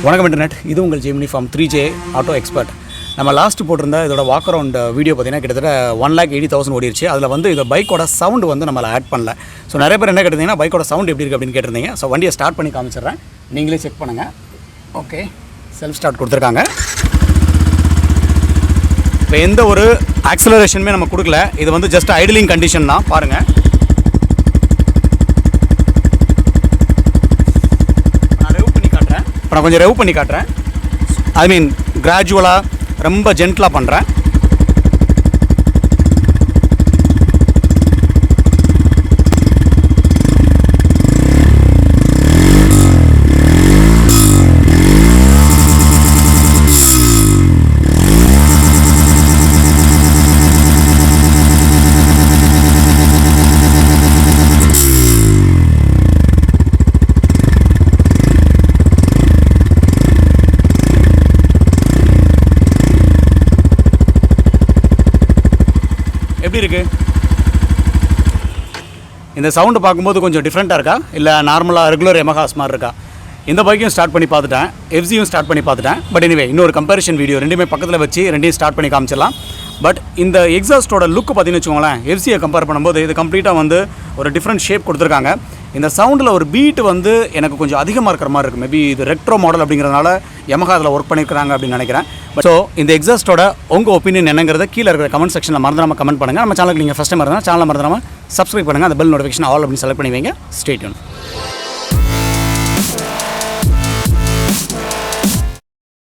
வணக்கம் இன்டர்நெட், இது உங்கள் Gemini farm 3J auto expert. நம்ம லாஸ்ட் போட்டிருந்த இதோட வாக் அரவுண்ட் வீடியோ பார்த்தீங்கன்னா கிட்டத்தட்ட 1,80,000 ஓடிடுச்சு. அதில் வந்து இந்த பைக்கோட சவுண்டு வந்து நம்மளை ஆட் பண்ணல. ஸோ நிறைய பேர் என்ன கேட்டிருந்தீங்கன்னா பைக்கோட சவுண்ட் எப்படி இருக்குது அப்படின்னு கேட்டிருந்தீங்க. ஸோ வண்டியை ஸ்டார்ட் பண்ணி காமிச்சிடுறேன், நீங்களே செக் பண்ணுங்கள். ஓகே, செல்ஃப் ஸ்டார்ட் கொடுத்துருக்காங்க. இப்போ எந்த ஒரு ஆக்சலரேஷனுமே நம்ம கொடுக்கல. இது வந்து ஜஸ்ட் ஐடிலிங் கண்டிஷன் தான். பாருங்கள், நான் கொஞ்சம் ரெவ் பண்ணி காட்டுறேன். ஐ மீன் கிராஜுவலாக ரொம்ப ஜென்டலாக பண்ணுறேன். எப்படி இருக்குது இந்த சவுண்டு? பார்க்கும்போது கொஞ்சம் டிஃப்ரெண்ட்டாக இருக்கா, இல்லை நார்மலாக ரெகுலர் Yamaha's மாதிரி இருக்கா? இந்த பைக்கையும் ஸ்டார்ட் பண்ணி பார்த்துட்டேன், FZயும் ஸ்டார்ட் பண்ணி பார்த்துட்டேன். பட் எனிவே இன்னொரு கம்பேரிஷன் வீடியோ ரெண்டுமே பக்கத்தில் வச்சு ரெண்டையும் ஸ்டார்ட் பண்ணி காமிச்சிடலாம். பட் இந்த எக்ஸாஸ்ட்டோட லுக்கு பார்த்தீங்கன்னு வச்சுக்கோங்களேன், FZயை கம்பேர் பண்ணும்போது இது கம்ப்ளீட்டாக வந்து ஒரு டிஃப்ரெண்ட் ஷேப் கொடுத்துருக்காங்க. இந்த சவுண்டில் ஒரு பீட் வந்து எனக்கு கொஞ்சம் அதிகமாக இருக்கிற மாதிரி இருக்குது. மேபி இது ரெட்ரோ மாடல் அப்படிங்கிறதுனால Yamaha அதில் ஒர்க் பண்ணியிருக்கிறாங்க அப்படின்னு நினைக்கிறேன். ஸோ இந்த எக்ஸாஸ்ட்டோட உங்கள் ஒப்பீனியன் என்னங்கிறத கீழே இருக்கிற கமெண்ட் செக்ஷனில் மறந்துடாமல் கமெண்ட் பண்ணுங்கள். நம்ம சேனலுக்கு நீங்கள் ஃபஸ்ட் டைம் இருந்தால் சேனலை மறந்துடாமல் சப்ஸ்கிரைப் பண்ணுங்கள். அந்த பெல் நோட்டிஃபிகேஷன் ஆல் அப்படின்னு செலக்ட் பண்ணி வைங்க. Stay tune.